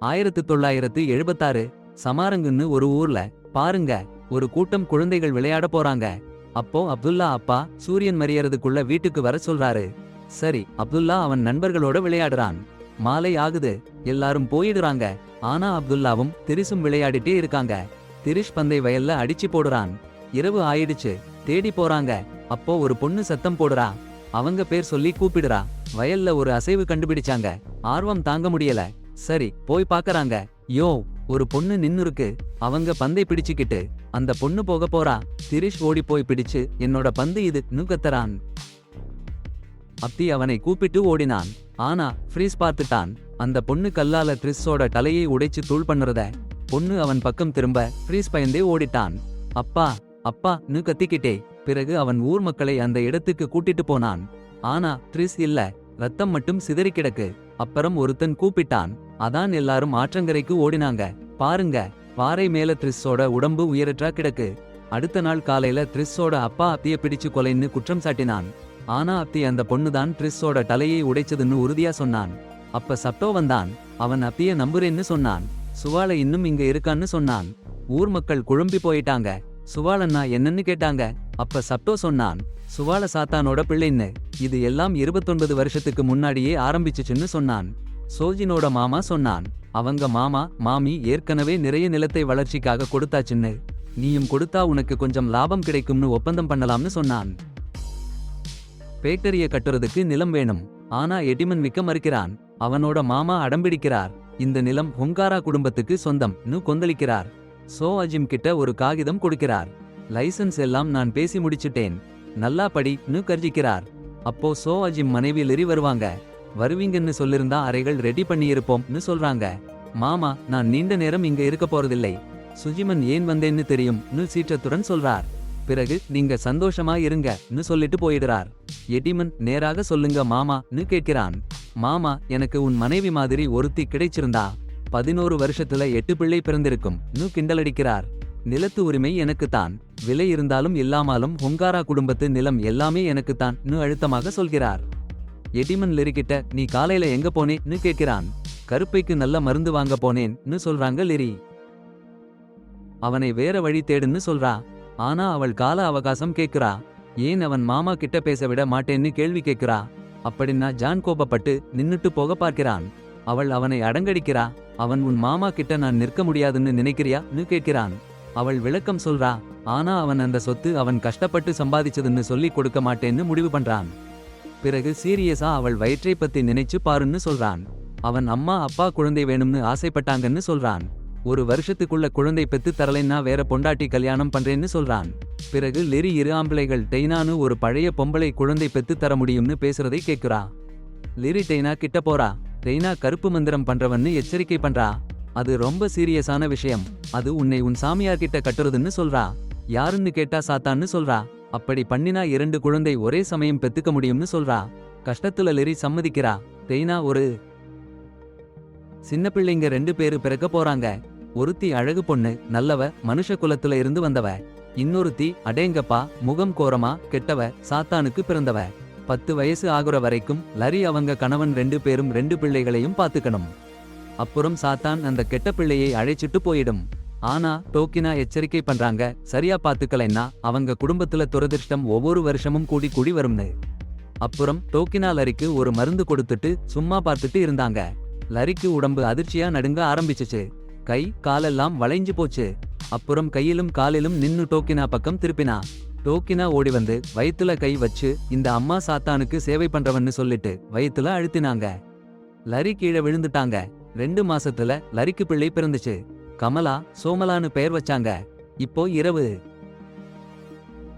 1976 சமாரங்குன்னு ஒரு ஊர்ல பாருங்க, ஒரு கூட்டம் குழந்தைகள் விளையாட போறாங்க. அப்போ அப்துல்லா அப்பா சூரியன் மறையறதுக்குள்ள வீட்டுக்கு வர சொல்றாரு. சரி, அப்துல்லா அவன் நண்பர்களோட விளையாடுறான். மாலை ஆகுது, எல்லாரும் போயிடுறாங்க. ஆனா அப்துல்லாவும் திரிசும் விளையாடிட்டே இருக்காங்க. திரிஷ் பந்தை வயல்ல அடிச்சு போடுறான். இரவு ஆயிடுச்சு, தேடி போறாங்க. அப்போ ஒரு பொண்ணு சத்தம் போடுறா. அவங்க பேர் சொல்லி கூப்பிடுறா. வயல்ல ஒரு அசைவு கண்டுபிடிச்சாங்க. ஆர்வம் தாங்க முடியல. சரி, போய் பாக்கறாங்க. யோ, ஒரு பொண்ணு நின்னுருக்கு. அவங்க பந்தை பிடிச்சுக்கிட்டு அந்த பொண்ணு போக போறா. திரிஷ் ஓடி போய் பிடிச்சு, என்னோட பந்து இது கத்தறான். அப்தி அவனை கூப்பிட்டு ஓடினான். ஆனா ஃப்ரீஸ் பார்த்துட்டான். அந்த பொண்ணு கல்லால த்ரிஸ்ஸோட தலையை உடைச்சு தூள் பண்ணுறத. பொண்ணு அவன் பக்கம் திரும்ப ஃப்ரீஸ் பயந்தே ஓடிட்டான். அப்பா அப்பான்னு கத்திக்கிட்டே. பிறகு அவன் ஊர் மக்களை அந்த இடத்துக்கு கூட்டிட்டு போனான். ஆனா த்ரிஸ் இல்ல, ரத்தம் மட்டும் சிதறி கிடக்கு. அப்புறம் ஒருத்தன் கூப்பிட்டான். அதான் எல்லாரும் ஆற்றங்கரைக்கு ஓடினாங்க. பாருங்க, பாறை மேல த்ரிஸ்ஸோட உடம்பு உயரற்றா கிடக்கு. அடுத்த நாள் காலையில த்ரிஸ்ஸோட அப்பா அப்திய பிடிச்சு கொலைன்னு குற்றம் சாட்டினான். ஆனா அப்தி அந்த பொண்ணுதான் த்ரிஸ்ஸோட தலையை உடைச்சதுன்னு உறுதியா சொன்னான். அப்ப சப்டோ வந்தான். அவன் அப்திய நம்புறேன்னு சொன்னான். சுவால இன்னும் இங்க இருக்கான்னு சொன்னான். ஊர் மக்கள் குழம்பி போயிட்டாங்க. சுவாலன்னா என்னன்னு கேட்டாங்க. அப்ப சப்டோ சொன்னான், சுவால சாத்தானோட பிள்ளைன்னு. இது எல்லாம் 29 வருஷத்துக்கு முன்னாடியே ஆரம்பிச்சுச்சுன்னு சொன்னான். சோஜினோட மாமா சொன்னான், அவங்க மாமா மாமி ஏற்கனவே நிறைய நிலத்தை வளர்ச்சிக்காக கொடுத்தாச்சுன்னு. நீயும் கொடுத்தா உனக்கு கொஞ்சம் லாபம் கிடைக்கும்னு ஒப்பந்தம் பண்ணலாம்னு சொன்னான். ஃபேக்டரிய கட்டுறதுக்கு நிலம் வேணும். ஆனா எடிமன் விக்க மறுக்கிறான். அவனோட மாமா அடம்பிடிக்கிறார். இந்த நிலம் ஹுங்காரா குடும்பத்துக்கு சொந்தம்னு கொந்தளிக்கிறார். சோ அஜிம் கிட்ட ஒரு காகிதம் கொடுக்கிறார். லைசன்ஸ் எல்லாம் நான் பேசி முடிச்சிட்டேன், நல்லா படின்னு கர்ஜிக்கிறார். அப்போ சோ அஜிம் மனைவி லிரி வருவாங்க. வருவீங்கன்னு சொல்லிருந்தா அறைகள் ரெடி பண்ணியிருப்போம்னு சொல்றாங்க. மாமா, நான் நீண்ட நேரம் இங்க இருக்க போறதில்லை. சுஜிமன் ஏன் வந்தேன்னு தெரியும்னு சீற்றத்துடன் சொல்றார். பிறகு நீங்க சந்தோஷமா இருங்கன்னு சொல்லிட்டு போயிடுறார். எடிமன் நேராக சொல்லுங்க மாமான்னு கேட்கிறான். மாமா, எனக்கு உன் மனைவி மாதிரி ஒருத்தி கிடைச்சிருந்தா 11 வருஷத்துல 8 பிள்ளை பிறந்திருக்கும்னு கிண்டலடிக்கிறார். நிலத்து உரிமை எனக்குத்தான், விலை இருந்தாலும் இல்லாமலும் ஹுங்காரா குடும்பத்து நிலம் எல்லாமே எனக்குத்தான்னு அழுத்தமாக சொல்கிறார். எடிமன் லிரிக்கிட்ட நீ காலையில எங்க போனேன்னு கேட்கிறான். கருப்பைக்கு நல்ல மருந்து வாங்க போனேன்னு சொல்றாங்க லிரி. அவனை வேற வழி தேடுன்னு சொல்றா. ஆனா அவள் கால அவகாசம் கேக்குறா. ஏன் அவன் மாமா கிட்ட பேச விட மாட்டேன்னு கேள்வி கேக்குறா. அப்படின்னா ஜான் கோபப்பட்டு நின்னுட்டு போக பார்க்கிறான். அவள் அவனை அடங்கடிக்கிறா. அவன் உன் மாமா கிட்ட நான் நிற்க முடியாதுன்னு நினைக்கிறியான்னு கேட்கிறான். அவள் விளக்கம் சொல்றா. ஆனா அவன் அந்த சொத்து அவன் கஷ்டப்பட்டு சம்பாதிச்சதுன்னு சொல்லி கொடுக்க மாட்டேன்னு முடிவு பண்றான். பிறகு சீரியஸா அவள் வயிற்றை பத்தி நினைச்சு பாருன்னு சொல்றான். அவன் அம்மா அப்பா குழந்தை வேணும்னு ஆசைப்பட்டாங்கன்னு சொல்றான். 1 வருஷத்துக்குள்ள குழந்தை பெத்து தரலைன்னா வேற பொண்டாட்டி கல்யாணம் பண்றேன்னு சொல்றான். பிறகு லிரி 2 ஆம்பளைகள் டெய்னானு ஒரு பழைய பொம்பளை குழந்தை பெத்து தர முடியும்னு பேசுறதை கேக்குறா. லிரி டெய்னா கிட்ட போறா. டெய்னா கருப்பு மந்திரம் பண்றவன்னு எச்சரிக்கை பண்றா. அது ரொம்ப சீரியஸான விஷயம். அது உன்னை உன் சாமியார் கிட்ட கட்டுறதுன்னு சொல்றா. யாருன்னு கேட்டா சாத்தான்னு சொல்றா. அப்படி பண்ணினா 2 குழந்தை ஒரே சமயம் பெத்துக்க முடியும்னு சொல்றா. கஷ்டத்துல லிரி சம்மதிக்கிறா. டெய்னா ஒரு சின்ன பிள்ளைங்க 2 பேரு பிறக்க போறாங்க. ஒருத்தி அழகு பொண்ணு, நல்லவ, மனுஷ குலத்துல இருந்து வந்தவ. இன்னொருத்தி அடேங்கப்பா, முகம் கோரமா, கெட்டவ, சாத்தானுக்கு பிறந்தவ. 10 வயசு ஆகுற வரைக்கும் லரி அவங்க கணவன் 2 பேரும் 2 பிள்ளைகளையும் பாத்துக்கணும். அப்புறம் சாத்தான் அந்த கெட்ட பிள்ளையை அழைச்சிட்டு போயிடும். ஆனா டோக்கினா எச்சரிக்கை பண்றாங்க, சரியா பாத்துக்கலைன்னா அவங்க குடும்பத்துல துரதிர்ஷ்டம் ஒவ்வொரு வருஷமும் கூடி கூடி வரும்னு. அப்புறம் டோக்கினா லரிக்கு ஒரு மருந்து கொடுத்துட்டு சும்மா பார்த்துட்டு இருந்தாங்க. லரிக்கு உடம்பு அதிர்ச்சியா நடுங்க ஆரம்பிச்சுச்சு. கை காலெல்லாம் வளைஞ்சு போச்சு. அப்புறம் கையிலும் காலிலும் நின்னு டோக்கினா பக்கம் திருப்பினா. டோக்கினா ஓடி வந்து வயித்துல கை வச்சு இந்த அம்மா சாத்தானுக்கு சேவை பண்றவன்னு சொல்லிட்டு வயித்துல அழுத்தினாங்க. லரி கீழே விழுந்துட்டாங்க. 2 மாசத்துல லரிக்கு பிள்ளை பிறந்துச்சு. கமலா, சோமலான்னு பெயர் வச்சாங்க. இப்போ இரவு.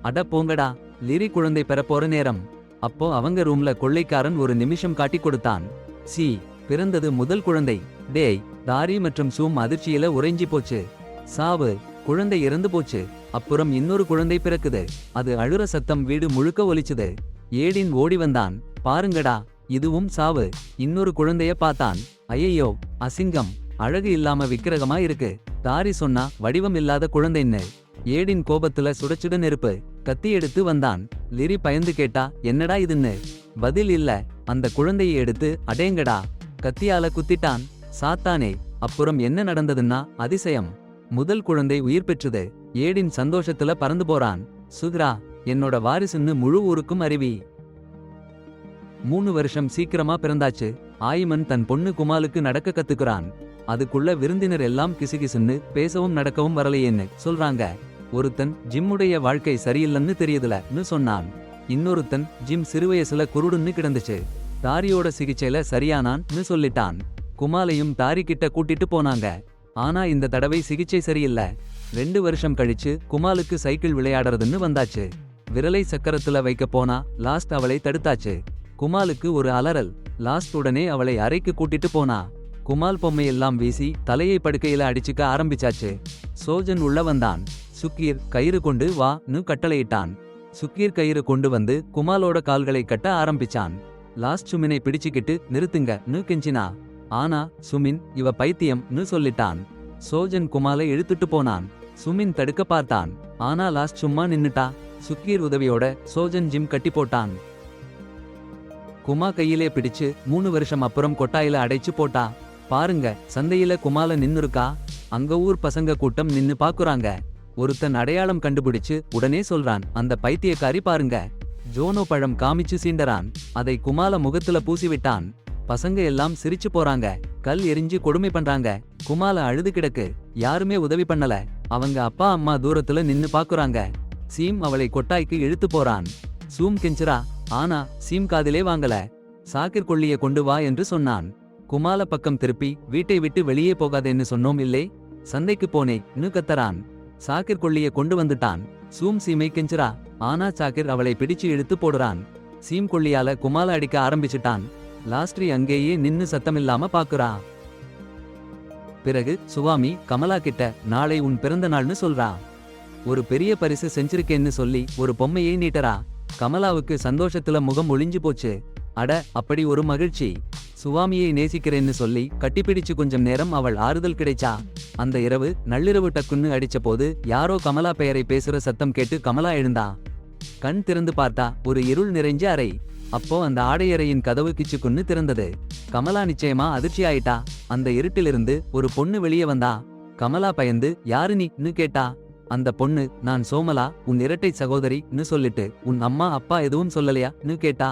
அட போங்கடா, லிரி குழந்தை பெற போற நேரம். அப்போ அவங்க ரூம்ல கொள்ளைக்காரன் ஒரு நிமிஷம் காட்டி கொடுத்தான். சி, பிறந்தது முதல் குழந்தை. டேய், தாரி மற்றும் சூம் அதிர்ச்சியில உறைஞ்சி போச்சு. சாவு, குழந்தை இறந்து போச்சு. அப்புறம் இன்னொரு குழந்தை பிறக்குது. அது அழுற சத்தம் வீடு முழுக்க ஒலிச்சுது. ஏடின் ஓடி வந்தான். பாருங்கடா, இதுவும் சாவு. இன்னொரு குழந்தைய பார்த்தான். ஐயையோ, அசிங்கம், அழகு இல்லாம விக்கிரகமா இருக்கு. தாரி சொன்னா வடிவம் இல்லாத குழந்தைன்னு. ஏடின் கோபத்துல சுடச்சுட நெருப்பு. கத்தி எடுத்து வந்தான். லிரி பயந்து கேட்டா, என்னடா இதுன்னு. பதில் இல்ல. அந்த குழந்தையை எடுத்து அடேங்கடா கத்தியால குத்திட்டான். சாத்தானே, அப்புறம் என்ன நடந்ததுன்னா அதிசயம். முதல் குழந்தை உயிர் பெற்றது. ஏடின் சந்தோஷத்துல பறந்து போறான். சுத்ரா என்னோட வாரிசுன்னு முழு ஊருக்கும் அறிவி. 3 வருஷம் சீக்கிரமா பிறந்தாச்சு. ஆயிமன் தன் பொண்ணு குமாலுக்கு நடக்க கத்துக்கிறான். அதுக்குள்ள விருந்தினர் எல்லாம் கிசுகிசுன்னு பேசவும் நடக்கவும் வரலையேன்னு சொல்றாங்க. ஒருத்தன் ஜிம்முடைய வாழ்க்கை சரியில்லைன்னு தெரியுதுலன்னு சொன்னான். இன்னொருத்தன் ஜிம் சிறுவயசுல குருடுன்னு கிடந்துச்சு, தாரியோட சிகிச்சையில சரியானான்னு சொல்லிட்டான். குமாலையும் தாரி கிட்ட கூட்டிட்டு போனாங்க. ஆனா இந்த தடவை சிகிச்சை சரியில்லை. 2 வருஷம் கழிச்சு குமாலுக்கு சைக்கிள் விளையாடுறதுன்னு வந்தாச்சு. விரலை சக்கரத்துல வைக்க போனா லாஸ்ட் அவளை தடுத்தாச்சு. குமாலுக்கு ஒரு அலறல். லாஸ்ட் உடனே அவளை அறைக்கு கூட்டிட்டு போனா. குமால் பொம்மையெல்லாம் வீசி தலையை படுக்கையில அடிச்சுக்க ஆரம்பிச்சாச்சு. சோஜன் உள்ள வந்தான். சுக்கீர் கயிறு கொண்டு வான்னு கட்டளையிட்டான். சுக்கீர் கயிறு கொண்டு வந்து குமாலோட கால்களை கட்ட ஆரம்பிச்சான். லாஸ்ட் சுமினை பிடிச்சுக்கிட்டு நிறுத்துங்கன்னு கெஞ்சினா. ஆனா சுமின் இவ பைத்தியம்னு சொல்லிட்டான். சோஜன் குமாலை இழுத்துட்டு போனான். சுமின் தடுக்க பார்த்தான். ஆனா லாஸ்ட் சும்மா நின்னுட்டா. சுக்கீர் உதவியோட சோஜன் ஜிம் கட்டி போட்டான். குமா கையிலே பிடிச்சு 3 வருஷம் அப்புறம் கொட்டாயில அடைச்சு போட்டா. பாருங்க, சந்தையில குமால நின்னுருக்கா. அங்க ஊர் பசங்க கூட்டம் நின்னு பாக்குறாங்க. ஒருத்தன் அடையாளம் கண்டுபிடிச்சு உடனே சொல்றான், அந்த பைத்தியக்காரி பாருங்க. ஜோனோ பழம் காமிச்சு சீண்டறான். அதை குமால முகத்துல பூசிவிட்டான். பசங்க எல்லாம் சிரிச்சு போறாங்க. கல் எரிஞ்சு கொடுமை பண்றாங்க. குமால அழுது கிடக்கு. யாருமே உதவி பண்ணல. அவங்க அப்பா அம்மா தூரத்துல நின்னு பாக்குறாங்க. சீம் அவளை கொட்டாய்க்கு இழுத்து போறான். சூம் கெஞ்சுரா. ஆனா சீம் காதிலே வாங்கல. சாக்கிர் கொள்ளிய கொண்டு வா என்று சொன்னான். குமால பக்கம் திருப்பி வீட்டை விட்டு வெளியே போகாதேன்னு சொன்னோம் இல்லை. சந்தைக்கு போனேன்னு கத்தறான். சாக்கிர் கொள்ளிய கொண்டு வந்துட்டான். சூம் சீமை கெஞ்சுரா. ஆனா சாக்கிர் அவளை பிடிச்சு இழுத்து போடுறான். சீம் கொள்ளியால குமால அடிக்க ஆரம்பிச்சுட்டான். லாஸ்ட்ரி அங்கேயே நின்னு சத்தமில்லாம பாக்குறா. பிறகு சுவாமி கமலா கிட்ட நாளை உன் பிறந்த நாள்னு சொல்றா. ஒரு பெரிய பரிசு செஞ்சிருக்கேன்னு சொல்லி ஒரு பொம்மையை நீட்டரா. கமலாவுக்கு சந்தோஷத்துல முகம் ஒளிஞ்சு போச்சு. அட, அப்படி ஒரு மகிழ்ச்சி. சுவாமியை நேசிக்கிறேன்னு சொல்லி கட்டிப்பிடிச்சு கொஞ்சம் நேரம் அவள் ஆறுதல் கிடைச்சா. அந்த இரவு நள்ளிரவு டக்குன்னு அடிச்ச போது யாரோ கமலா பெயரை பேசுற சத்தம் கேட்டு கமலா எழுந்தா. கண் திறந்து பார்த்தா ஒரு இருள் நிறைஞ்ச அறை. அப்போ அந்த ஆடையறையின் கதவு கிச்சுக்குன்னு திறந்தது. கமலா நிச்சயமா அதிர்ச்சி ஆயிட்டா. அந்த இருட்டிலிருந்து ஒரு பொண்ணு வெளியே வந்தா. கமலா பயந்து யாரு நீன்னு கேட்டா. அந்த பொண்ணு, நான் சோமலா, உன் இரட்டை சகோதரின்னு சொல்லிட்டு உன் அம்மா அப்பா எதுவும் சொல்லலையான்னு கேட்டா.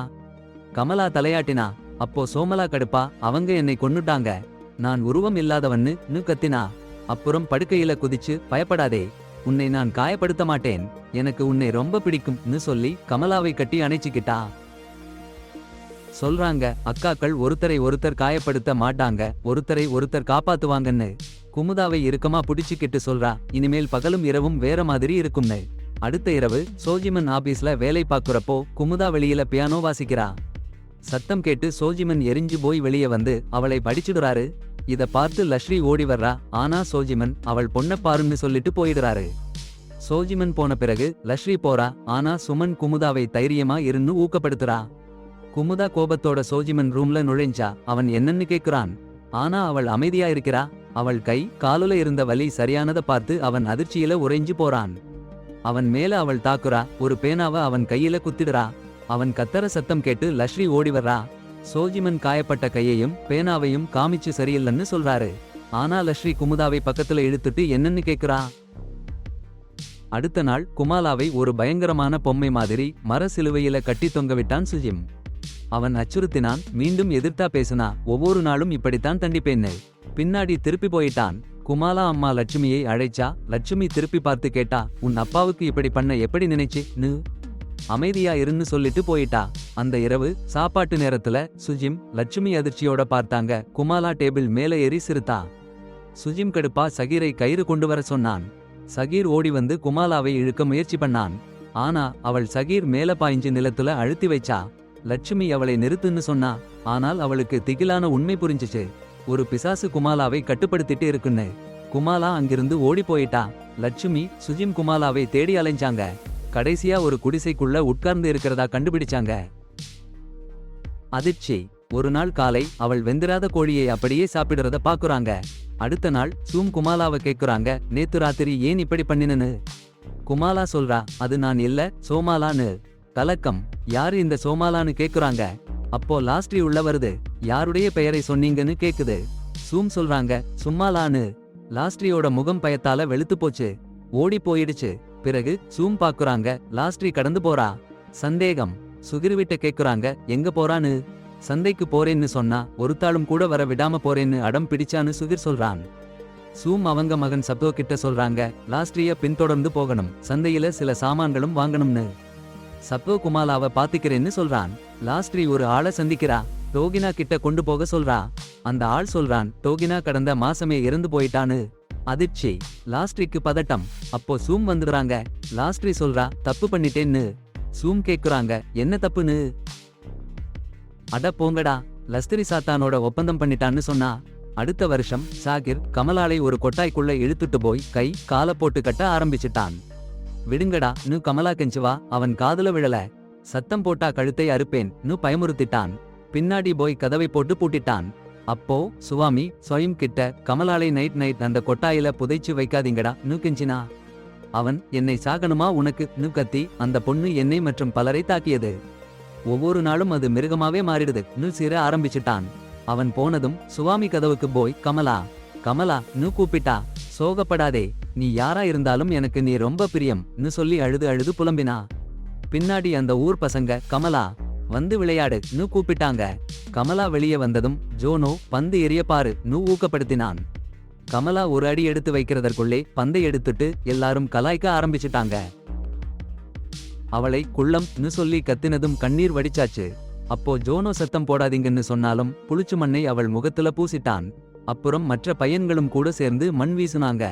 கமலா தலையாட்டினா. அப்போ சோமலா கடுப்பா, அவங்க என்னை கொன்னுட்டாங்க, நான் உருவம் இல்லாதவன்னு கத்தினா. அப்புறம் படுக்கையில குதிச்சு, பயப்படாதே, உன்னை நான் காயப்படுத்த மாட்டேன், எனக்கு உன்னை ரொம்ப பிடிக்கும்னு சொல்லி கமலாவை கட்டி அணைச்சிக்கிட்டா. சொல்றாங்க, அக்காக்கள் ஒருத்தரை ஒருத்தர் காயப்படுத்த மாட்டாங்க, ஒருத்தரை ஒருத்தர் காப்பாத்துவாங்கன்னு. குமுதாவை இறுக்கமா புடிச்சுக்கிட்டு சொல்றா, இனிமேல் பகலும் இரவும் வேற மாதிரி இருக்கும்னு. அடுத்த இரவு சோஜிமன் ஆபீஸ்ல வேலை பாக்குறப்போ குமுதா வெளியில பியானோ வாசிக்கிறா. சத்தம் கேட்டு சோஜிமன் எரிஞ்சு போய் வெளியே வந்து அவளை படிச்சுடுறாரு. இத பார்த்து லஸ்ரீ ஓடி வர்றா. ஆனா சோஜிமன் அவள் பொண்ண பாருன்னு சொல்லிட்டு போயிடுறாரு. சோஜிமன் போன பிறகு லஸ்ரீ போறா. ஆனா சுமன் குமுதாவை தைரியமா இருந்து ஊக்கப்படுத்துறா. குமுதா கோபத்தோட சோஜிமன் ரூம்ல நுழைஞ்சா. அவன் என்னன்னு கேக்குறான். ஆனா அவள் அமைதியா இருக்கிறா. அவள் கை காலுல இருந்த வலி சரியானத பார்த்து அவன் அதிர்ச்சியில உறைஞ்சு போறான். அவன் மேல அவள் தாக்குறா. ஒரு பேனாவ அவன் கையில குத்திடுறா. அவன் கத்தர சத்தம் கேட்டு லஸ்ரீ ஓடி வர்றா. சோஜிமன் காயப்பட்ட கையையும் பேனாவையும் காமிச்சு சரியில்லைன்னு சொல்றாரு. ஆனா லஸ்ரீ குமுதாவை பக்கத்துல இழுத்துட்டு என்னன்னு கேக்குறா. அடுத்த நாள் குமாலாவை ஒரு பயங்கரமான பொம்மை மாதிரி மர சிலுவையில கட்டி தொங்கவிட்டான் சுஜிம். அவன் அச்சுறுத்தினான். மீண்டும் எதிர்த்தா பேசுனா. ஒவ்வொரு நாளும் இப்படித்தான் தண்டிப்பேன்னு. பின்னாடி திருப்பி போயிட்டான். குமாலா அம்மா லட்சுமியை அழைச்சா. லட்சுமி திருப்பி பார்த்து கேட்டா, உன் அப்பாவுக்கு இப்படி பண்ண எப்படி நினைச்சு? அமைதியா இருன்னு சொல்லிட்டு போயிட்டா. அந்த இரவு சாப்பாட்டு நேரத்துல சுஜிம் லட்சுமி அதிர்ச்சியோட பார்த்தாங்க. குமாலா டேபிள் மேல ஏறி சிரித்தா. சுஜிம் கடுப்பா சகீரை கயிறு கொண்டு வர சொன்னான். சகீர் ஓடி வந்து குமாலாவை இழுக்க முயற்சி பண்ணான். ஆனா அவள் சகீர் மேல பாய்ஞ்சு நிலத்துல அழுத்தி வைச்சா. லட்சுமி அவளை நிறுத்துன்னு சொன்னா. ஆனால் அவளுக்கு திகிலான உண்மை புரிஞ்சிச்சு. ஒரு பிசாசு குமாலாவை கட்டுப்படுத்திட்டு இருக்குன்னு. குமாலா அங்கிருந்து ஓடி போயிட்டா. லட்சுமி சுஜிம் குமாலாவை தேடி அலைஞ்சாங்க. கடைசியா ஒரு குடிசைக்குள்ள உட்கார்ந்து இருக்கிறதா கண்டுபிடிச்சாங்க. அதிர்ச்சி. ஒரு நாள் காலை அவள் வெந்திராத கோழியை அப்படியே சாப்பிடுறத பாக்குறாங்க. அடுத்த நாள் சூம் குமாலாவை கேக்குறாங்க, நேத்து ராத்திரி ஏன் இப்படி பண்ணினு? குமாலா சொல்றா, அது நான் இல்ல, சோமாலான்னு. கலக்கம். யாரு இந்த சோமாலான்னு கேக்குறாங்க. அப்போ லாஸ்ட்ரி உள்ள வருது. யாருடைய பெயரை சொன்னீங்கன்னு கேக்குது. சூம் சொல்றாங்க சும்மாலான்னு. லாஸ்ட்ரியோட முகம் பயத்தால வெளுத்து போச்சு. ஓடி போயிடுச்சு. பிறகு சூம் பாக்குறாங்க லாஸ்ட்ரி கடந்து போறா. சந்தேகம். சுகிர்விட்ட கேக்குறாங்க எங்க போறான்னு. சந்தைக்கு போறேன்னு சொன்னா ஒருத்தாளும் கூட வர விடாம போறேன்னு அடம் பிடிச்சான்னு சுகிர் சொல்றான். சூம் அவங்க மகன் சப்தோ கிட்ட சொல்றாங்க லாஸ்ட்ரிய பின்தொடர்ந்து போகணும், சந்தையில சில சாமான்களும் வாங்கணும்னு. சப்தோ குமாலாவை பாத்துக்கிறேன்னு சொல்றான். லாஸ்ட்ரி ஒரு ஆளை சந்திக்கிறா. டோகினா கிட்ட கொண்டு போக சொல்றா. அந்த ஆள் சொல்றான் டோகினா கடந்த மாசமே இறந்து போயிட்டான்னு. அதிர்ச்சி. லாஸ்ட்ரிக்கு பதட்டம். அப்போ சூம் வந்துடுறாங்க. லாஸ்ட்ரி சொல்றா தப்பு பண்ணிட்டேன்னு. சூம் கேக்குறாங்க என்ன தப்புன்னு. அட போங்கடா, லஸ்திரி சாத்தானோட ஒப்பந்தம் பண்ணிட்டான்னு சொன்னா. அடுத்த வருஷம் சாகிர் கமலாலை ஒரு கொட்டாய்க்குள்ள இழுத்துட்டு போய் கை கால போட்டு கட்ட ஆரம்பிச்சிட்டான். விடுங்கடா நு கமலா கெஞ்சுவா, அவன் காதுல விழல. சத்தம் போட்டா கழுத்தை அறுப்பேன் நு பயமுறுத்திட்டான். பின்னாடி போய் கதவை போட்டு பூட்டிட்டான். அப்போ சுவாமி சொயம் கிட்ட கமலாலை நைட் அந்த கொட்டாயில புதைச்சு வைக்காதீங்கடா நு கெஞ்சினா. அவன் என்னை சாகணுமா உனக்கு நு கத்தி அந்த பொண்ணு என்னை மற்றும் பலரை தாக்கியது. ஒவ்வொரு நாளும் அது மிருகமாவே மாறிடுது நு சீர ஆரம்பிச்சிட்டான். அவன் போனதும் சுவாமி கதவுக்கு போய் கமலா கமலா நு கூப்பிட்டா. சோகப்படாதே, நீ யாரா இருந்தாலும் எனக்கு நீ ரொம்ப பிரியம் நு சொல்லி அழுது அழுது புலம்பினா. பின்னாடி அந்த ஊர் பசங்க கமலா வந்து விளையாடு நு கூப்பிட்டாங்க. கமலா வெளியே வந்ததும் ஜோனோ பந்து எரிய பாரு நு ஊக்கப்படுத்தினான். கமலா ஒரு அடி எடுத்து வைக்கிறதற்குள்ளே பந்தை எடுத்துட்டு எல்லாரும் கலாய்க்க ஆரம்பிச்சிட்டாங்க. அவளை குள்ளம் நு சொல்லி கத்தினதும் கண்ணீர் வடிச்சாச்சு. அப்போ ஜோனோ சத்தம் போடாதீங்கன்னு சொன்னாலும் புளிச்சு மண்ணை அவள் முகத்துல பூசிட்டான். அப்புறம் மற்ற பையன்களும் கூட சேர்ந்து மண் வீசுனாங்க.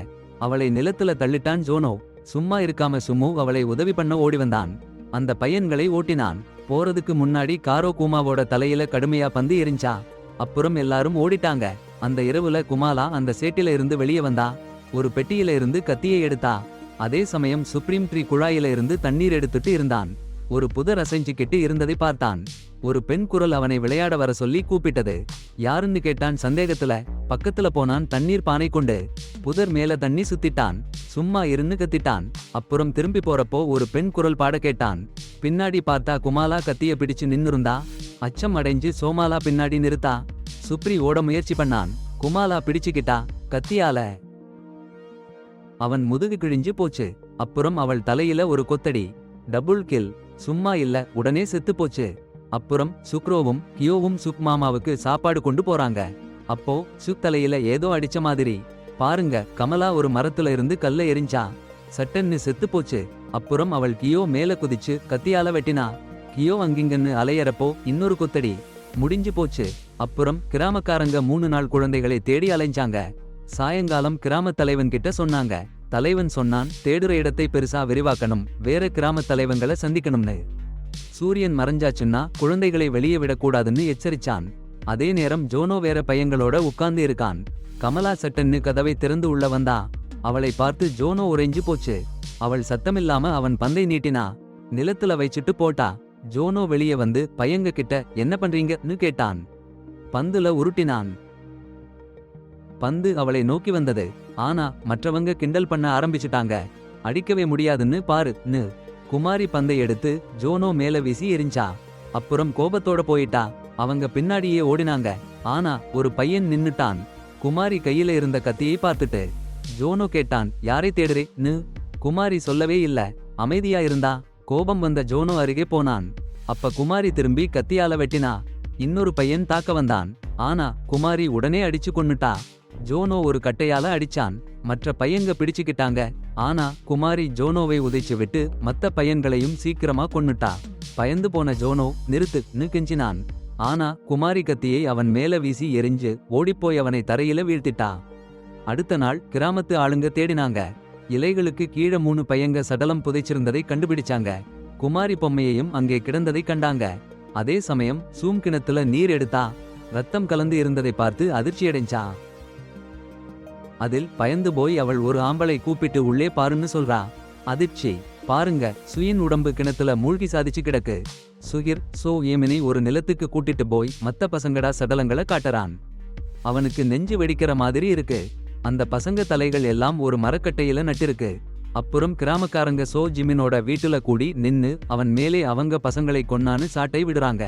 அவளை நிலத்துல தள்ளிட்டான் ஜோனோ. சும்மா இருக்காம சும்மு அவளை உதவி பண்ண ஓடி வந்தான். அந்த பையன்களை ஓட்டினான். போறதுக்கு முன்னாடி காரோ குமாவோட தலையில கடுமையா பந்து எரிஞ்சா. அப்புறம் எல்லாரும் ஓடிட்டாங்க. அந்த இரவுல குமாலா அந்த சேட்டில இருந்து வெளியே வந்தா. ஒரு பெட்டியில இருந்து கத்தியை எடுத்தா. அதே சமயம் சுப்ரீம் ட்ரீ குழாயில இருந்து தண்ணீர் எடுத்துட்டு இருந்தான். ஒரு புதர் அசைஞ்சுக்கிட்டு இருந்ததை பார்த்தான். ஒரு பெண் குரல் அவனை விளையாட வர சொல்லி கூப்பிட்டது. யாருன்னு கேட்டான் சந்தேகத்துல. பக்கத்துல போனான் தண்ணீர் பானை கொண்டு. புதர் மேல தண்ணி சுத்திட்டான். சும்மா இருன்னு கத்திட்டான். அப்புறம் திரும்பி போறப்போ ஒரு பெண் குரல் பாட கேட்டான். பின்னாடி பார்த்தா குமாலா கத்திய பிடிச்சு நின்னுருந்தா. அச்சம் அடைஞ்சு சோமாலா பின்னாடி நிறுத்தா. சுப்ரி ஓட முயற்சி பண்ணான். குமாலா பிடிச்சுக்கிட்டா கத்தியால. அவன் முதுகு கிழிஞ்சு போச்சு. அப்புறம் அவள் தலையில ஒரு கொத்தடி. Double kill. சும்மா இல்ல, உடனே செத்து போச்சு. அப்புறம் சுக்ரோவும் கியோவும் சுக் மாமாவுக்கு சாப்பாடு கொண்டு போறாங்க. அப்போ சுக் தலையில ஏதோ அடிச்ச மாதிரி. பாருங்க, கமலா ஒரு மரத்துல இருந்து கல்ல எரிஞ்சா. சட்டன்னு செத்து போச்சு. அப்புறம் அவள் கியோ மேல குதிச்சு கத்தியால வெட்டினா. கியோ அங்கிங்கன்னு அலையறப்போ இன்னொரு கொத்தடி. முடிஞ்சு போச்சு. அப்புறம் கிராமக்காரங்க 3 நாள் குழந்தைகளை தேடி அலைஞ்சாங்க. சாயங்காலம் கிராம தலைவன் கிட்ட சொன்னாங்க. தலைவன் சொன்னான் தேடுற இடத்தை பெருசா விரிவாக்கணும், வேற கிராம தலைவங்களை சந்திக்கணும்னு. சூரியன் மறைஞ்சாச்சுன்னா குழந்தைகளை வெளியே விடக்கூடாதுன்னு எச்சரிச்சான். அதே நேரம் ஜோனோ வேற பையங்களோட உட்கார்ந்து இருக்கான். கமலா சட்டன்னு கதவை திறந்து உள்ள வந்தா. அவளை பார்த்து ஜோனோ உறைஞ்சு போச்சு. அவள் சத்தமில்லாம அவன் பந்தை நீட்டினா. நிலத்துல வைச்சிட்டு போட்டா. ஜோனோ வெளியே வந்து பையங்க கிட்ட என்ன பண்றீங்கன்னு கேட்டான். பந்துல உருட்டினான். பந்து அவளை நோக்கி வந்தது. ஆனா மற்றவங்க கிண்டல் பண்ண ஆரம்பிச்சிட்டாங்க. அடிக்கவே முடியாதுன்னு பாருன்னு. குமாரி பந்தை எடுத்து ஜோனோ மேல வீசி எரிஞ்சா. அப்புறம் கோபத்தோட போயிட்டா. அவங்க பின்னாடியே ஓடினாங்க. ஆனா ஒரு பையன் நின்னுட்டான். குமாரி கையில இருந்த கத்தியை பார்த்துட்டு. ஜோனோ கேட்டான் யாரை தேடுறேன்னு. குமாரி சொல்லவே இல்ல, அமைதியா இருந்தா. கோபம் வந்த ஜோனோ அருகே போனான். அப்ப குமாரி திரும்பி கத்தியால வெட்டினா. இன்னொரு பையன் தாக்க வந்தான். ஆனா குமாரி உடனே அடிச்சு கொன்னுட்டா. ஜோனோ ஒரு கட்டையால அடிச்சான். மற்ற பையங்க பிடிச்சுக்கிட்டாங்க. ஆனா குமாரி ஜோனோவை உதைச்சு விட்டு மத்த பையன்களையும் சீக்கிரமா கொன்னுட்டா. பயந்து போன ஜோனோ நிறுத்துன்னு கெஞ்சினான். ஆனா குமாரி கத்தியை அவன் மேல வீசி எரிஞ்சு ஓடிப்போய் அவனை தரையில வீழ்த்திட்டா. அடுத்த நாள் கிராமத்து ஆளுங்க தேடினாங்க. இலைகளுக்கு கீழே 3 பையங்க சடலம் புதைச்சிருந்ததை கண்டுபிடிச்சாங்க. குமாரி பொம்மையையும் அங்கே கிடந்ததை கண்டாங்க. அதே சமயம் சூம் கிணத்துல நீர் எடுத்தா. ரத்தம் கலந்து இருந்ததை பார்த்து அதிர்ச்சியடைஞ்சா. அதில் பயந்து போய் அவள் ஒரு ஆம்பளை கூப்பிட்டு உள்ளே பாருன்னு சொல்றா. அதிர்ச்சி. பாருங்க, சுயின் உடம்பு கிணத்துல மூழ்கி சாதிச்சு கிடக்கு. சுகிர் சோ ஏமினை ஒரு நிலத்துக்கு கூட்டிட்டு போய் மத்த பசங்கடா சடலங்களை காட்டுறான். அவனுக்கு நெஞ்சு வெடிக்கிற மாதிரி இருக்கு. அந்த பசங்க தலைகள் எல்லாம் ஒரு மரக்கட்டையில நட்டிருக்கு. அப்புறம் கிராமக்காரங்க சோ ஜிமினோட வீட்டுல கூடி நின்னு அவன் மேலே அவங்க பசங்களை கொன்னான்னு சாட்டை விடுறாங்க.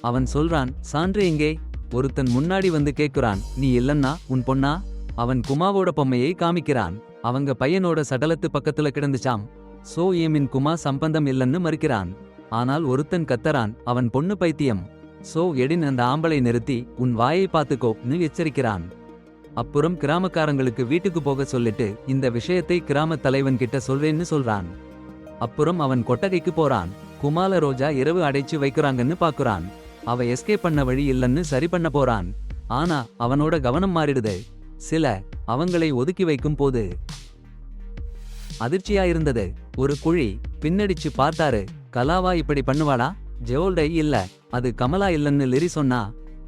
அவன் சொல்றான் சான்று எங்கே ஒருத்தன் முன்னாடி வந்து கேக்குறான், நீ இல்லன்னா உன் பொண்ணா? அவன் குமாவோட பொம்மையை காமிக்கிறான். அவங்க பையனோட சடலத்து பக்கத்துல கிடந்துச்சாம். சோ ஏமின் குமா சம்பந்தம் இல்லன்னு மறுக்கிறான். ஆனால் ஒருத்தன் கத்தரான், அவன் பொண்ணு பைத்தியம். சோ எடின் அந்த ஆம்பளை நிறுத்தி, உன் வாயை பாத்துக்கோன்னு எச்சரிக்கிறான். அப்புறம் கிராமக்காரங்களுக்கு வீட்டுக்கு போக சொல்லிட்டு இந்த விஷயத்தை கிராம தலைவன் கிட்ட சொல்றேன்னு சொல்றான். அப்புறம் அவன் கொட்டகைக்கு போறான். குமால ரோஜா இரவு அடைச்சு வைக்கிறாங்கன்னு பாக்குறான். அவ எஸ்கேப் பண்ண வழி இல்லன்னு சரி பண்ண போறான். ஆனா அவனோட கவனம் மாறிடுது. சில அவங்களை ஒதுக்கி வைக்கும் போது அதிர்ச்சியாயிருந்தது. ஒரு குழி பின்னடிச்சு பார்த்தாரு. கலாவா இப்படி பண்ணுவாளா? ஜெவோல்டை இல்ல, அது கமலா இல்லன்னு லிரி சொன்னா.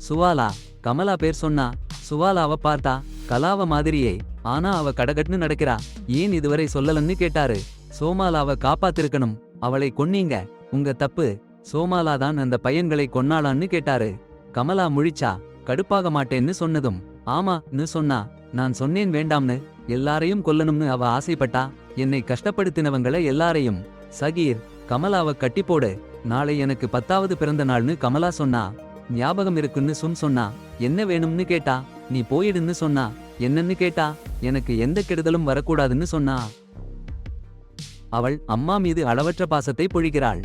சுவாலா, கமலா பேர் சொன்னா. சுவாலாவ பார்த்தா கலாவ மாதிரியே, ஆனா அவ கடகட்னு நடக்கிறா. ஏன் இதுவரை சொல்லலன்னு கேட்டாரு. சோமாலாவ காப்பாத்திருக்கணும், அவளை கொன்னீங்க, உங்க தப்பு. சோமாலாதான் அந்த பையன்களை கொன்னாளான்னு கேட்டாரு. கமலா முழிச்சா. கடுப்பாக மாட்டேன்னு சொன்னதும் ஆமான்னு சொன்னா. நான் சொன்னேன் வேண்டாம்னு, எல்லாரையும் கொல்லணும்னு அவ ஆசைப்பட்டா. என்னை கஷ்டப்படுத்தினவங்களை எல்லாரையும். சகீர், கமலாவ கட்டிப்போடு, நாளை எனக்கு 10வது பிறந்த நாள்னு கமலா சொன்னா. ஞாபகம் இருக்குன்னு சொன்னா. என்ன வேணும்னு கேட்டா. நீ போயிடுன்னு சொன்னா. என்னன்னு கேட்டா. எனக்கு எந்த கெடுதலும் வரக்கூடாதுன்னு சொன்னா. அவள் அம்மா மீது அளவற்ற பாசத்தை பொழிகிறாள்.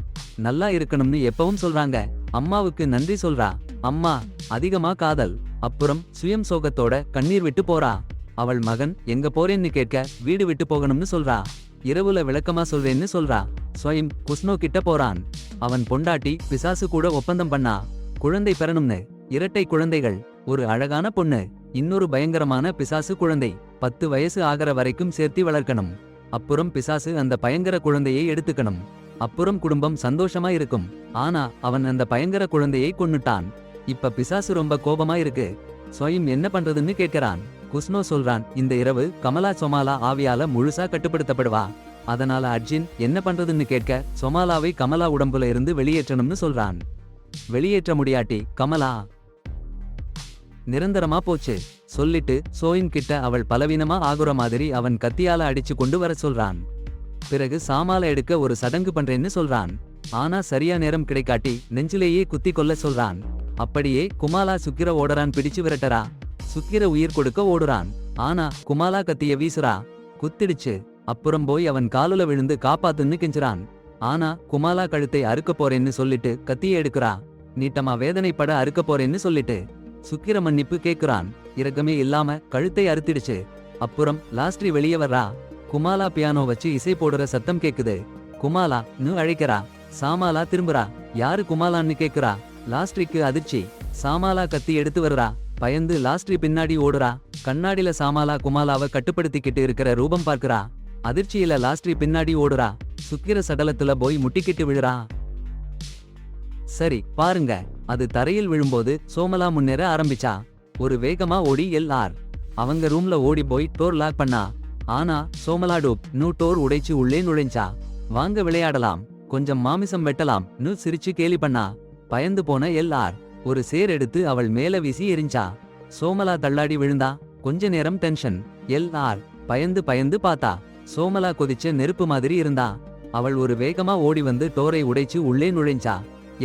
நல்லா இருக்கணும்னு எப்பவும் சொல்றாங்க. அம்மாவுக்கு நன்றி சொல்றா. அம்மா அதிகமா காதல். அப்புறம் சுயம் சோகத்தோட கண்ணீர் விட்டு போறா. அவள் மகன் எங்க போறேன்னு கேட்க வீடு விட்டு போகணும்னு சொல்றா. இரவுல விளக்கமா சொல்றேன்னு சொல்றா. ஸ்வயம் குஸ்னோ கிட்ட போறான். அவன் பொண்டாட்டி பிசாசு கூட ஒப்பந்தம் பண்ணா. குழந்தை பெறணும்னு. இரட்டை குழந்தைகள், ஒரு அழகான பொண்ணு, இன்னொரு பயங்கரமான பிசாசு குழந்தை. 10 வயசு ஆகிற வரைக்கும் சேர்த்தி வளர்க்கணும். அப்புறம் பிசாசு அந்த பயங்கர குழந்தையை எடுத்துக்கணும். அப்புறம் குடும்பம் சந்தோஷமா இருக்கும். ஆனா அவன் அந்த பயங்கர குழந்தையை கொன்னுட்டான். இப்ப பிசாசு ரொம்ப கோபமா இருக்கு. ஸ்வயம் என்ன பண்றதுன்னு கேட்கிறான். குஸ்னோ சொல்றான், இந்த இரவு கமலா சொமாலா ஆவியால முழுசா கட்டுப்படுத்தப்படுவா. அதனால அர்ஜின் என்ன பண்றதுன்னு கேட்க சொமாலாவை கமலா உடம்புல இருந்து வெளியேற்றணும்னு சொல்றான். வெளியேற்ற முடியாட்டி கமலா நிரந்தரமா போச்சு சொல்லிட்டு சோயின் கிட்ட அவள் பலவீனமா ஆகுற மாதிரி அவன் கத்தியால அடிச்சு கொண்டு வர சொல்றான். பிறகு சாமால எடுக்க ஒரு சடங்கு பண்றேன்னு சொல்றான். ஆனா சரியா நேரம் கிடைக்காட்டி நெஞ்சிலேயே குத்தி கொள்ள சொல்றான். அப்படியே குமாலா சுக்கிர ஓடறான் பிடிச்சு விரட்டரா. சுக்கிர உயிர் கொடுக்க ஓடுறான். ஆனா குமாலா கத்திய வீசுறா. குத்திடுச்சு. அப்புறம் போய் அவன் காலுல விழுந்து காப்பாத்துன்னு கெஞ்சுறான். ஆனா குமாலா கழுத்தை அறுக்க போறேன்னு சொல்லிட்டு கத்திய எடுக்கிறா. நீட்டமா வேதனைப்பட அறுக்க போறேன்னு சொல்லிட்டு சுக்கிர மன்னிப்பு கேக்குறான். இரக்கமே இல்லாம கழுத்தை அறுத்திடுச்சு. அப்புறம் லாஸ்ட்ரி வெளியே வர்றா. குமாலா பியானோ வச்சு இசை போடுற சத்தம் கேக்குது. குமாலா நு அழைக்கிறா. சாமாலா திரும்புறா. யாரு குமாலான்னு கேக்குறா. லாஸ்ட்ரிக்கு அதிர்ச்சி. சாமாலா கத்தி எடுத்து வருறா. பயந்து லாஸ்ட்ரி பின்னாடி ஓடுறா. கண்ணாடில சாமாலா குமாலாவை கட்டுப்படுத்திக்கிட்டு இருக்கிற ரூபம் பார்க்கிறா. அதிர்ச்சியில லாஸ்ட்ரி பின்னாடி ஓடுறா. சுக்கிர சடலத்துல போய் முட்டிக்கிட்டு விழுறா. சரி பாருங்க, அது தரையில் விழும்போது சோமலா முன்னேற ஆரம்பிச்சா. ஒரு வேகமா ஓடி எல்லார் அவங்க ரூம்ல ஓடி போய் டோர் லாக் பண்ணா. ஆனா சோமலா டூப் நூ டோர் உடைச்சு உள்ளே நுழைஞ்சா. வாங்க விளையாடலாம், கொஞ்சம் மாமிசம் வெட்டலாம் நூ சிரிச்சு கேலி பண்ணா. பயந்து போன எல்லார் ஒரு சேர் எடுத்து அவள் மேல வீசி எரிஞ்சா. சோமலா தள்ளாடி விழுந்தா. கொஞ்ச நேரம் டென்ஷன். எல்லார் பயந்து பயந்து பார்த்தா. சோமலா கொதிச்ச நெருப்பு மாதிரி இருந்தா. அவள் ஒரு வேகமா ஓடி வந்து டோரை உடைச்சு உள்ளே நுழைஞ்சா.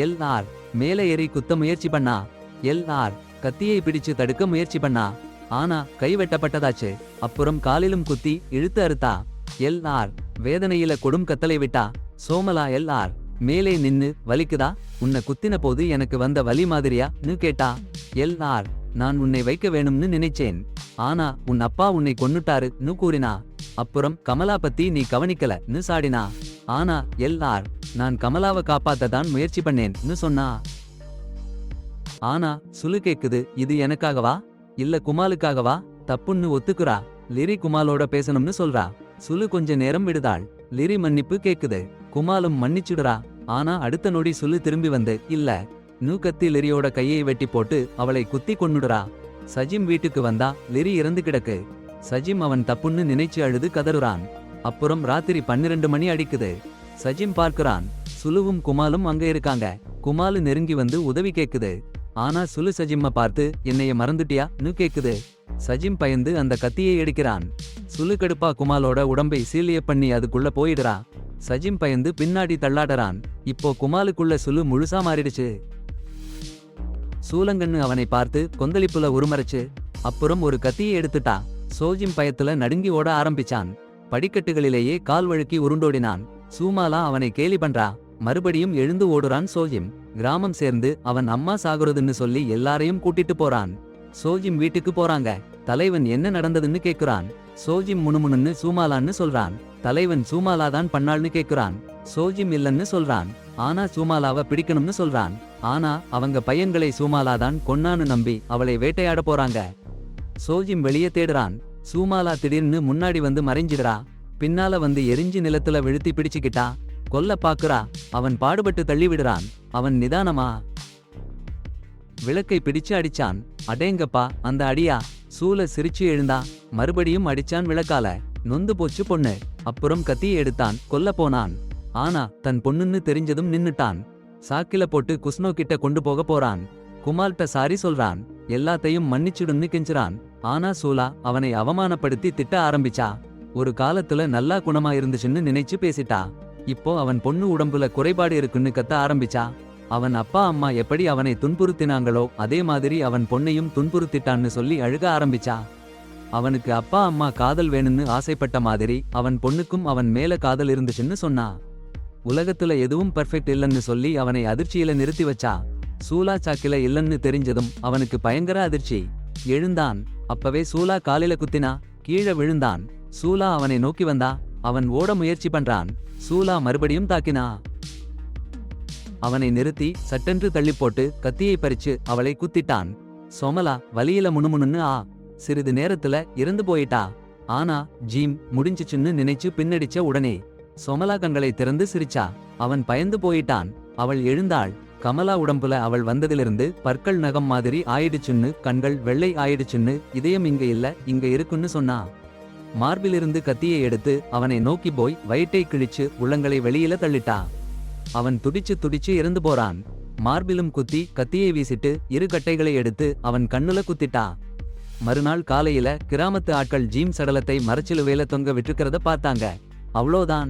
எல்லார் மேல ஏறி குத்த முயற்சி பண்ணா. எல்லார் கத்தியை பிடிச்சு தடுக்க முயற்சி பண்ணா. ஆனா கை வெட்டப்பட்டதாச்சு. அப்புறம் காலிலும் குத்தி இழுத்து அறுத்தா. எல்லார் வேதனையில கொடும் கத்தலை விட்டா. சோமலா எல்லார் மேலே நின்னு, வலிக்குதா? உன்னை குத்தின போது எனக்கு வந்த வலி மாதிரியான்னு கேட்டா. எல்லார் நான் உன்னை வைக்க வேணும்னு நினைச்சேன், ஆனா உன் அப்பா உன்னை கொன்னுட்டாருன்னு கூறினா. அப்புறம் கமலா பத்தி நீ கவனிக்கலன்னு சாடினா. ஆனா எல்லார் நான் கமலாவை காப்பாத்ததான் முயற்சி பண்ணேன்னு சொன்னா. ஆனா சுலு கேக்குது, இது எனக்காகவா இல்ல குமாலுக்காகவா? தப்புன்னு ஒத்துக்குறா. லிரி குமாலோட பேசணும்னு சொல்றா. சுலு கொஞ்ச நேரம் விடுதாள். லிரி மன்னிப்பு கேக்குது. குமாலும் மன்னிச்சுடுறா. ஆனா அடுத்த நொடி சுலு திரும்பி வந்து இல்ல நூ கத்தி லிரியோட கையை வெட்டி போட்டு அவளை குத்தி கொன்னுடுறா. சஜிம் வீட்டுக்கு வந்தா. லிரி இறந்து கிடக்கு. சஜிம் அவன் தப்புன்னு நினைச்சு அழுது கதறுறான். அப்புறம் ராத்திரி 12 மணி அடிக்குது. சஜிம் பார்க்கிறான். சுலுவும் குமாலும் அங்க இருக்காங்க. குமாலு நெருங்கி வந்து உதவி கேக்குது. ஆனா சுலு சஜிம்ம பார்த்து என்னைய மறந்துட்டியான்னு கேக்குது. சஜிம் பயந்து அந்த கத்தியை எடுக்கிறான். சுலு கடுப்பா குமாலோட உடம்பை சீலிய பண்ணி அதுக்குள்ள போயிடுறா. சஜிம் பயந்து பின்னாடி தள்ளாடறான். இப்போ குமாலுக்குள்ள சுலு முழுசா மாறிடுச்சு. சூலங்கன்னு அவனை பார்த்து கொந்தளிப்புல உருமறைச்சு அப்புறம் ஒரு கத்தியை எடுத்துட்டா. சோஜிம் பயத்துல நடுங்கி ஓட ஆரம்பிச்சான். படிக்கட்டுகளிலேயே கால் வழுக்கி உருண்டோடினான். சூமாலா அவனை கேலி பண்றா. மறுபடியும் எழுந்து ஓடுறான் சோஜிம். கிராமம் சேர்ந்து அவன் அம்மா சாகுறதுன்னு சொல்லி எல்லாரையும் கூட்டிட்டு போறான். சோஜிம் வீட்டுக்கு போறாங்க. தலைவன் என்ன நடந்ததுன்னு கேக்குறான். சோஜிம் முணுமுணுன்னு சூமாலான்னு சொல்றான். தலைவன் சூமாலாதான் பண்ணாள்னு கேக்குறான். சோஜிம் இல்லன்னு சொல்றான். ஆனா சூமாலாவை பிடிக்கணும்னு சொல்றான். ஆனா அவங்க பையன்களை சூமாலாதான் கொன்னான்னு நம்பி அவளை வேட்டையாட போறாங்க. சோஜிம் வெளியே தேடுறான். சூமாலா திடீர்னு முன்னாடி வந்து மறைஞ்சிடுறா. பின்னால வந்து எரிஞ்சு நிலத்துல விழுத்தி பிடிச்சுக்கிட்டா. கொல்ல பாக்குறா. அவன் பாடுபட்டு தள்ளி விடுறான். அவன் நிதானமா விளக்கை பிடிச்சு அடிச்சான். அடேங்கப்பா அந்த அடியா! சூல சிரிச்சு எழுந்தா. மறுபடியும் அடிச்சான் விளக்கால. நொந்து போச்சு பொண்ணு. அப்புறம் கத்தியை எடுத்தான். கொல்ல போனான். ஆனா தன் பொண்ணுன்னு தெரிஞ்சதும் நின்னுட்டான். சாக்கில போட்டு குஸ்னோ கிட்ட கொண்டு போக போறான். குமால்ட்ட சாரி சொல்றான். எல்லாத்தையும் மன்னிச்சுடுன்னு கெஞ்சுறான். ஆனா சூலா அவனை அவமானப்படுத்தி திட்ட ஆரம்பிச்சா. ஒரு காலத்துல நல்லா குணமா இருந்துச்சுன்னு நினைச்சு பேசிட்டா. இப்போ அவன் பொண்ணு உடம்புல குறைபாடு இருக்குன்னு கத்த ஆரம்பிச்சா. அவன் அப்பா அம்மா எப்படி அவனை துன்புறுத்தினாங்களோ அதே மாதிரி அவன் பொண்ணையும் துன்புறுத்திட்டான்னு சொல்லி அழுக ஆரம்பிச்சா. அவனுக்கு அப்பா அம்மா காதல் வேணும்னு ஆசைப்பட்ட மாதிரி அவன் பொண்ணுக்கும் அவன் மேல காதல் இருந்துச்சுன்னு சொன்னா. உலகத்துல எதுவும் பெர்ஃபெக்ட் இல்லன்னு சொல்லி அவனை அதிர்ச்சியில நிறுத்தி வச்சா. சூலா சாக்கில இல்லன்னு தெரிஞ்சதும் அவனுக்கு பயங்கர அதிர்ச்சி. எழுந்தான். அப்பவே சூலா காலில குத்தினா. கீழே விழுந்தான். சூலா அவனை நோக்கி வந்தா. அவன் ஓட முயற்சி பண்றான். சூலா மறுபடியும் தாக்கினா. அவனை நிறுத்தி சட்டென்று தள்ளி போட்டு கத்தியை பறிச்சு அவளை குத்திட்டான். சொமலா வலியில முணுமுணுன்னு சிறிது நேரத்துல இறந்து போயிட்டா. ஆனா ஜீம் முடிஞ்சிச்சுன்னு நினைச்சு பின்னடிச்ச உடனே சொமலா கண்களை திறந்து சிரிச்சா. அவன் பயந்து போயிட்டான். அவள் எழுந்தாள். கமலா உடம்புல அவள் வந்ததிலிருந்து பற்கள் நகம் மாதிரி ஆயிடுச்சுன்னு, கண்கள் வெள்ளை ஆயிடுச்சுன்னு, இதயம் இங்க இல்ல இங்க இருக்குன்னு சொன்னா. மார்பிலிருந்து கத்தியை எடுத்து அவனை நோக்கி போய் வயிற்றை கிழிச்சு உள்ளங்களை வெளியில தள்ளிட்டா. அவன் துடிச்சு துடிச்சு இறந்து போறான். மார்பிலும் குத்தி கத்தியை வீசிட்டு இரு கட்டைகளை எடுத்து அவன் கண்ணுல குத்திட்டா. மறுநாள் காலையில கிராமத்து ஆட்கள் ஜீம் சடலத்தை மரச்சிலுவையில தொங்க விட்டுக்கிறத பார்த்தாங்க. அவ்வளோதான்.